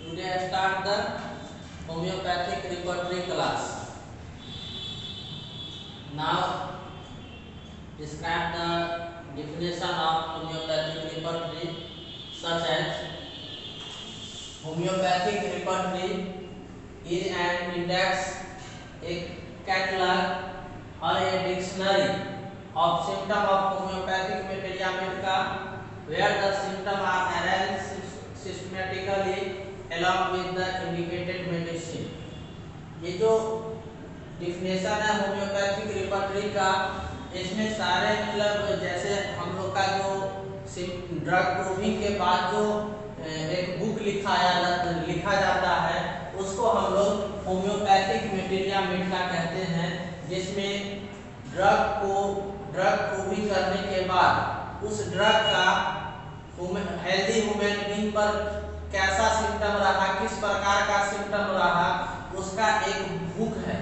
Today I start the homeopathic repertory class. Now describe the definition of homeopathic repertory, such as homeopathic repertory is an index, a catalog or a dictionary of symptom of homeopathic materia medica where the symptom are arranged systematically along with the indicated medicine. ये जो definition है homeopathic repertory का, इसमें सारे मतलब जैसे हम लोग का जो ड्रग प्रूविंग के बाद जो एक बुक लिखा जाता है उसको हम लोग होम्योपैथिक मटेरिया मेडिका कहते हैं, जिसमें ड्रग प्रूविंग करने के बाद उस ड्रग का हेल्दी ह्यूमन बीइंग पर कैसा सिम्टम रहा, किस प्रकार का सिम्टम रहा, उसका एक बुक है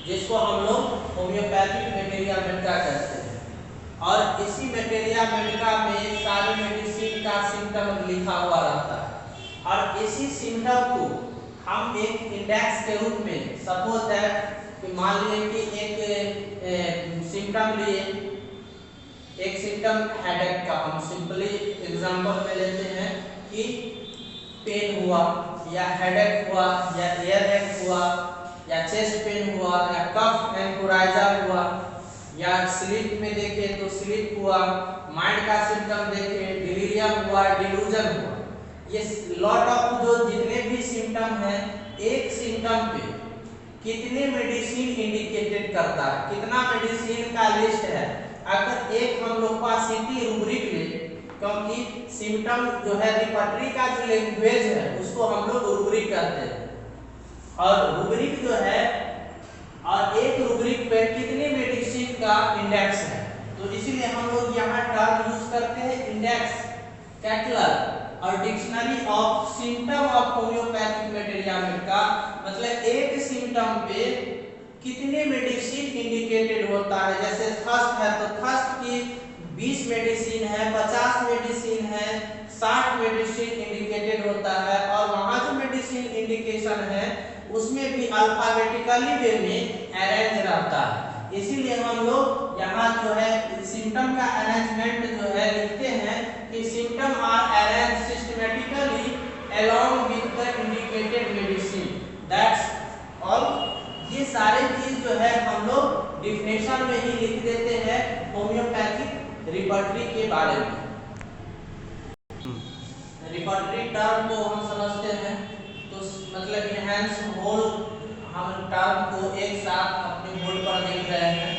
जिसको हम लोग होम्योपैथिक मटेरिया मेडिका कहते हैं। और इसी मटेरिया मेडिका में सारी मेडिसिन का सिम्टम लिखा हुआ रहता है और इसी सिम्टम को हम एक इंडेक्स के रूप में सपोज दैट कि मान लीजिए कि एक सिम्टम लिए, एक सिम्टम हेडेक का हम सिंपली एग्जांपल में लेते हैं कि पेन हुआ या हेडेक हुआ या ईयरएक हुआ या चेस्ट पेन हुआ या कफ एंड कोराइजा हुआ या स्लीप में देखें तो स्लीप हुआ, माइंड का सिम्टम देखें डिलीरियम हुआ, डिलूजन हुआ। ये लॉट ऑफ जो जितने भी सिम्टम हैं, एक सिम्टम पे कितने मेडिसिन इंडिकेटेड करता है, कितना मेडिसिन का लिस्ट है। अगर एक हम लोग पास सिटी रूब्रिक ले, क्योंकि सिम्टम जो है रिपर्टरी का जो लैंग्वेज है उसको हम लोग रूब्रिक कहते हैं और रूब्रिक जो है और एक रूब्रिक पे कितने मेडिसिन का इंडेक्स है, तो इसीलिए हम लोग यहाँ टर्म यूज करते हैं इंडेक्स, कैटलॉग और dictionary of symptom of homeopathic materia Medica. मतलब एक सिम्टम पे कितने मेडिसिन इंडिकेटेड होता है। जैसे थर्स्ट है तो थर्स्ट की 20 मेडिसिन है, 50 मेडिसिन है, 60 मेडिसिन इंडिकेटेड होता है और वहाँ जो मेडिसिन इंडिकेशन है उसमें भी अल्फाबेटिकली वे में अरेंज रहता है। इसीलिए हम लोग यहाँ जो है सिम्टम का अरेंजमेंट जो है लिखते हैं कि symptom are arrange systematically along with the indicated medicine, that's all. ये सारे चीज जो है हम लोग डिफिनेशन में ही लिख देते हैं होम्योपैथिक रिपर्टरी के बारे में। रिपर्टरी टर्म को हम समझते हैं तो मतलब इनहैंस होल हम टर्म को एक साथ अपने बोर्ड पर देख रहे हैं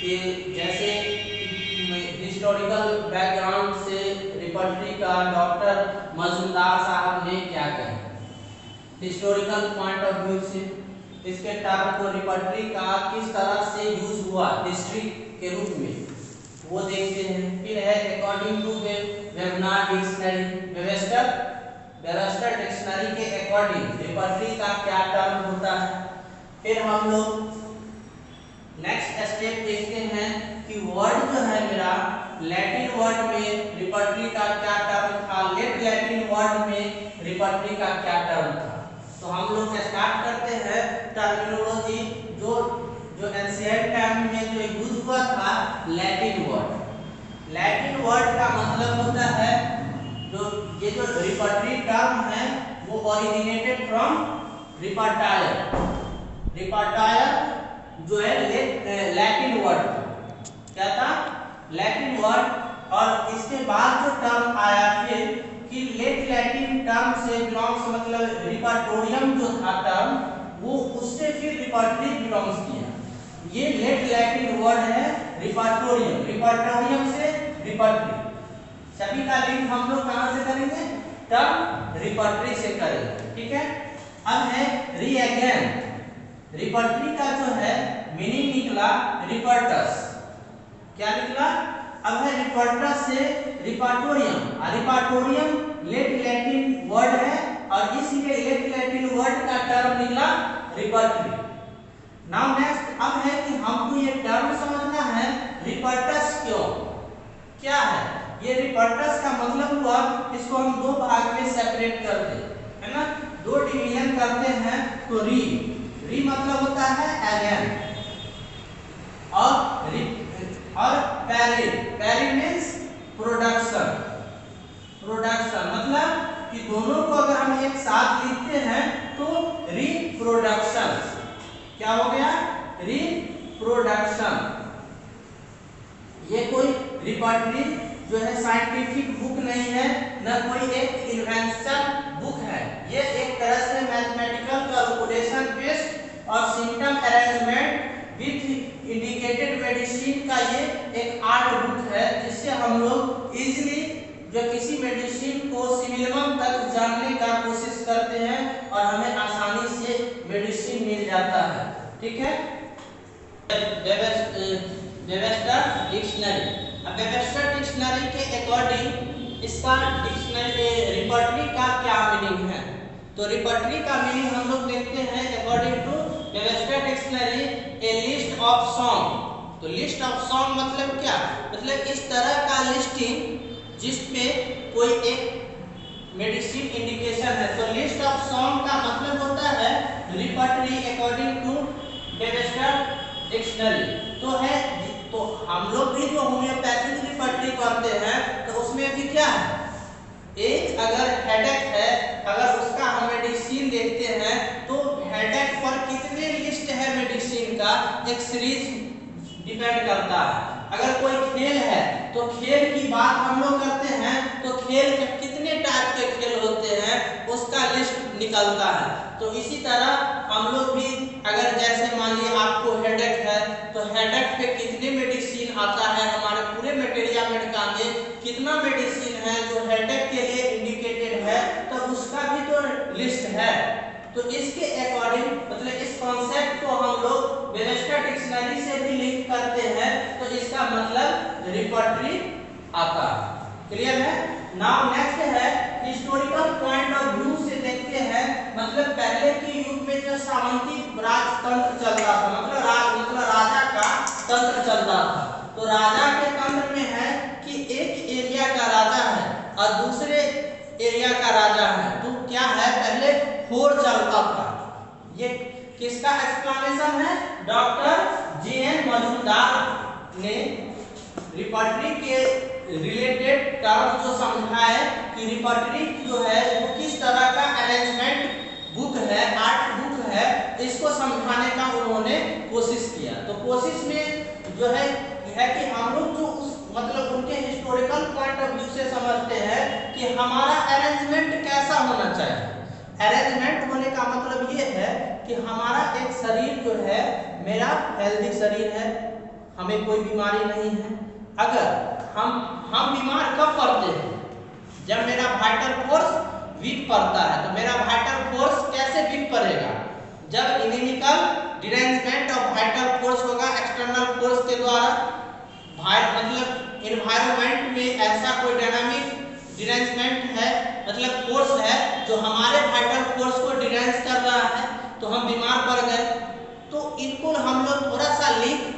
कि जैसे हिस्टोरिकल बैकग्राउंड से रिपर्टरी का डॉक्टर मजूमदार साहब ने क्या कहा, हिस्टोरिकल पॉइंट ऑफ व्यू से इसके टर्म को रिपर्टरी का किस तरह से यूज हुआ हिस्ट्री के रूप में वो देखते हैं। फिर है according to webinar dictionary, Webster dictionary के अकॉर्डिंग रिपर्टरी का क्या टर्म होता है। फिर हम लोग नेक्स्ट स्टेप देखते हैं कि वर्ड जो है मेरा लैटिन वर्ड में रिपर्टरी का क्या टर्म था, लेट लैटिन वर्ड में रिपर्टरी का क्या टर्म था। तो हम लोग स्टार्ट करते हैं टर्मिनोलॉजी जो एंशिएंट टाइम में जो यूज हुआ था लैटिन वर्ड। लैटिन वर्ड का मतलब होता है जो ये जो रिपर्टरी टर्म है वो ओरिजिनेटेड फ्रॉम रिपर्टायर। रिपर्टायर जो है लैटिन वर्ड क्या था, लैटिन वर्ड। और इसके बाद जो टर्म आया फिर कि लेट लैटिन टर्म से बिलोंग्स मतलब रिपर्टोरियम जो था टर्म वो उससे फिर रिपर्टरी बिलोंग्स किया। ये लेट लैटिन वर्ड है रिपर्टोरियम, रिपर्टोरियम से रिपर्टरी। सभी का लिंक हम लोग कहां से करेंगे, टर्म रिपर्टरी से करेंगे, ठीक है। अब है रीएगेंट। रिपर्टरी का जो है मीनिंग निकला रिपर्टस, क्या निकला, अब है रिपर्टस से रिपर्टोरियम। रिपर्टोरियम लेट लैटिन वर्ड है और इसलिए लेट लैटिन वर्ड का टर्म निकला रिपर्टरी। नाउ नेक्स्ट अब है कि हमको ये टर्म समझना है रिपर्टस क्यों क्या है। ये रिपर्टस का मतलब हुआ, इसको हम दो भाग में सेपरेट कर दें, है ना। डिफाइन करते हैं तो री मतलब होता है अगेन, और पैरी मीन्स प्रोडक्शन मतलब कि दोनों को अगर हम एक साथ लिखते हैं तो रिप्रोडक्शन, क्या हो गया, रिप्रोडक्शन। ये कोई रिपर्टरी जो है साइंटिफिक बुक नहीं है, न कोई एक इन्वेंशन बुक है, ये एक तरह से मैथमेटिकल कैलकुलेशन बेस्ड और symptom arrangement with indicated medicine का ये एक आर्ट बुक है, जिससे हम लोग इजीली जो किसी मेडिसिन को सिमिलम तक जानने का कोशिश करते हैं और हमें आसानी से मेडिसिन मिल जाता है। ठीक है, वेबस्टर डिक्शनरी। अब वेबस्टर डिक्शनरी के अकॉर्डिंग इसका डिक्शनरी रिपर्टरी का क्या मीनिंग है, तो रिपर्टरी का मीनिंग हम लोग देखते हैं according to Webster dictionary, a list of song. तो लिस्ट ऑफ सॉन्ग मतलब क्या, मतलब इस तरह का लिस्टिंग जिसपे कोई एक मेडिसिन इंडिकेशन है। तो लिस्ट ऑफ सॉन्ग का मतलब होता है repertory according to Webster dictionary. तो हम लोग भी जो होम्योपैथिक रिपर्टरी पढ़ते हैं तो उसमें भी क्या है, एक अगर हेडेक है, अगर उसका हम मेडिसिन देखते हैं तो हेडेक पर कितने लिस्ट है मेडिसिन का, एक सीरीज डिपेंड करता है। अगर कोई खेल है तो खेल की बात हम लोग करते हैं तो खेल के कितने टाइप के खेल होते हैं उसका लिस्ट निकलता है। तो इसी तरह हम लोग भी अगर जैसे मान लीजिए आपको हेडेक है तो हेडेक पे कितने मेडिसिन आता है, हमारे पूरे मटेरिया मेडिका में कितना मेडिसिन है जो हेडेक के लिए इंडिकेटेड है, तो उसका भी तो लिस्ट है। तो इसके अकॉर्डिंग मतलब इस कॉन्सेप्ट को हम लोग वेबस्टर डिक्शनरी से भी लिंक करते हैं, तो इसका मतलब रिपर्टरी आता है। क्लियर है। नाउ नेक्स्ट है हिस्टोरिकल पॉइंट ऑफ व्यू से देखते हैं, मतलब पहले के युग में जो सामंती राजतंत्र चलता था, मतलब राजा का तंत्र चलता था। तो राजा के तंत्र में है कि एक एरिया का राजा है और दूसरे एरिया का राजा है। तो क्या है, पहले होड़ चलता था। ये किसका एक्सप्लेनेशन है, डॉक्टर जे.एन. मजूमदार ने रिपर्टरी के रिलेटेड टर्म जो समझाए कि रिपर्टरी जो है वो किस तरह का अरेंजमेंट बुक है, आर्ट बुक है, इसको समझाने का उन्होंने कोशिश किया। तो कोशिश में जो है कि हम लोग जो उस मतलब उनके हिस्टोरिकल पॉइंट ऑफ व्यू से समझते हैं कि हमारा अरेंजमेंट कैसा होना चाहिए। अरेंजमेंट होने का मतलब ये है कि हमारा एक शरीर जो है, मेरा हेल्दी शरीर है, हमें कोई बीमारी नहीं है। अगर हम बीमार कब पड़ते हैं, जब मेरा वाइटल फोर्स वीक पड़ता है। तो मेरा वाइटल फोर्स कैसे वीक पड़ेगा, जब इम्यूनिकल डिरेंजमेंट ऑफ वाइटल फोर्स होगा एक्सटर्नल फोर्स के द्वारा। मतलब एनवायरनमेंट में ऐसा कोई डायनामिक डिरेंजमेंट है, मतलब फोर्स है जो हमारे वाइटल फोर्स को डिरेंज कर रहा है, तो हम बीमार पड़ गए। तो इनको हम लोग थोड़ा सा लिंक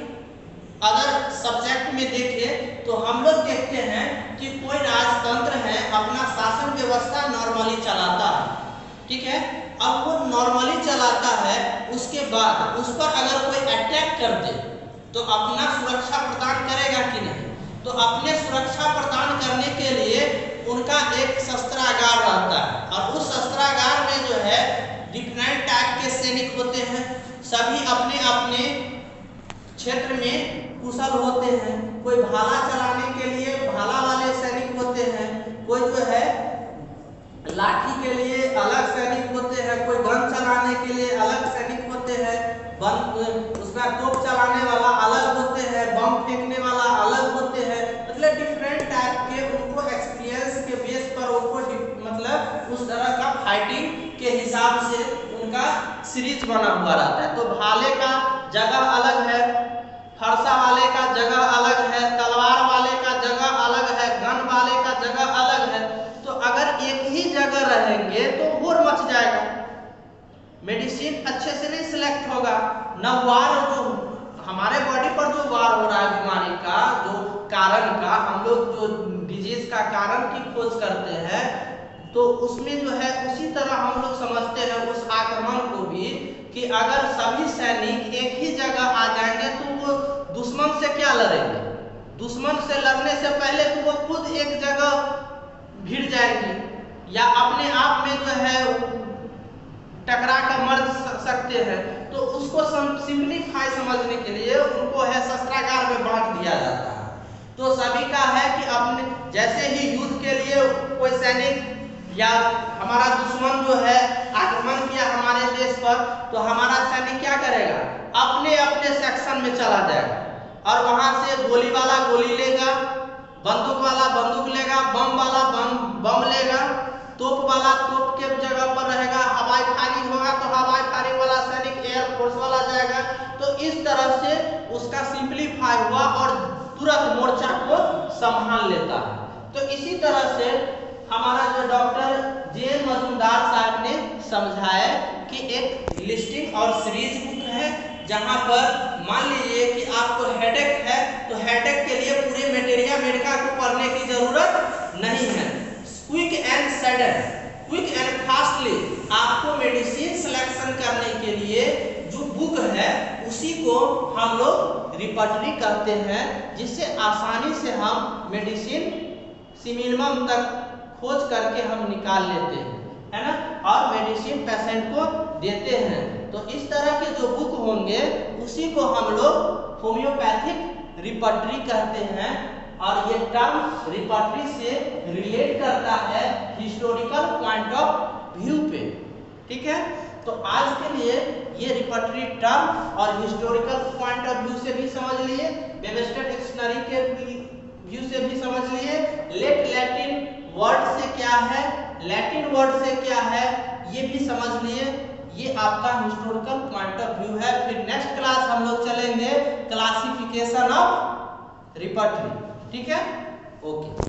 अगर सब्जेक्ट में देखें तो हम लोग देखते हैं कि कोई राजतंत्र है, अपना शासन व्यवस्था नॉर्मली चलाता है, ठीक है। अब वो नॉर्मली चलाता है, उसके बाद उस पर अगर कोई अटैक कर दे तो अपना सुरक्षा प्रदान करेगा कि नहीं। तो अपने सुरक्षा प्रदान करने के लिए उनका एक शस्त्रागार रहता है, और उस शस्त्रागार में जो है डिफरेंट टाइप के सैनिक होते हैं, सभी अपने अपने क्षेत्र में कुशल होते हैं। कोई भाला चलाने के लिए भाला वाले सैनिक होते हैं, कोई जो है लाठी के लिए अलग सैनिक होते हैं, कोई गन चलाने के लिए अलग सैनिक होते हैं, उसका तोप चलाने वाला अलग होते हैं, बम फेंकने वाला अलग होते हैं। मतलब डिफरेंट टाइप के उनको एक्सपीरियंस के बेस पर उनको मतलब उस तरह का फाइटिंग के हिसाब से उनका सीरीज बना हुआ रहता है। तो भाले का जगह अलग है, फरसा वाले का जगह अलग है, तलवार वाले का जगह अलग है, गन वाले का जगह अलग है। तो अगर एक ही जगह रहेंगे तो वॉर मच जाएगा, मेडिसिन अच्छे से नहीं सिलेक्ट होगा। न वार जो हमारे बॉडी पर जो वार हो रहा है बीमारी का जो कारण का, हम लोग जो डिजीज का कारण की खोज करते हैं, तो उसमें जो है उसी तरह हम लोग समझते हैं उस कि अगर सभी सैनिक एक ही जगह आ जाएंगे तो वो दुश्मन से क्या लड़ेंगे, दुश्मन से लड़ने से पहले तो वो खुद एक जगह भिड़ जाएंगे या अपने आप में जो है टकरा कर मर सकते हैं। तो उसको सिंप्लीफाई समझने के लिए उनको है शस्त्रागार में बांट दिया जाता है। तो सभी का है कि अपने जैसे ही युद्ध के लिए कोई सैनिक या हमारा दुश्मन जो है आक्रमण किया हमारे देश पर, तो हमारा सैनिक क्या करेगा, अपने अपने सेक्शन में चला जाएगा और वहां से गोली वाला गोली लेगा, बंदूक वाला बंदूक लेगा, बम वाला बम लेगा, तोप वाला तोप के जगह पर रहेगा, हवाई फायरिंग होगा तो हवाई फायरिंग वाला सैनिक एयरफोर्स वाला जाएगा। तो इस तरह से उसका सिंप्लीफाई हुआ और तुरंत मोर्चा को संभाल लेता है। तो इसी तरह से हमारा जो डॉक्टर जे मजूमदार साहब ने समझाया कि एक लिस्टिंग और सीरीज बुक है, जहां पर मान लीजिए कि आपको हेडेक है तो हेडेक के लिए पूरे मटेरिया मेडिका को पढ़ने की जरूरत नहीं है। Quick and sudden, quick and fastly आपको मेडिसिन सिलेक्शन करने के लिए जो बुक है उसी को हम लोग रिपर्टरी कहते हैं, जिससे आसानी से हम मेडिसिन मिनिमम तक खोज करके हम निकाल लेते हैं, है ना, और मेडिसिन पेशेंट को देते हैं। तो इस तरह के जो बुक होंगे उसी को हम लोग होम्योपैथिक रिपर्टरी कहते हैं। और ये टर्म रिपर्टरी से रिलेट करता है हिस्टोरिकल पॉइंट ऑफ व्यू पे, ठीक है। तो आज के लिए ये रिपर्टरी टर्म और हिस्टोरिकल पॉइंट ऑफ व्यू से भी समझ लिए, वेबस्टर डिक्शनरी के व्यू से भी समझ लिए, लैटिन वर्ड से क्या है, लैटिन वर्ड से क्या है ये भी समझ लिए। ये आपका हिस्टोरिकल पॉइंट ऑफ व्यू है। फिर नेक्स्ट क्लास हम लोग चलेंगे क्लासिफिकेशन ऑफ रिपर्टरी, ठीक है, ओके।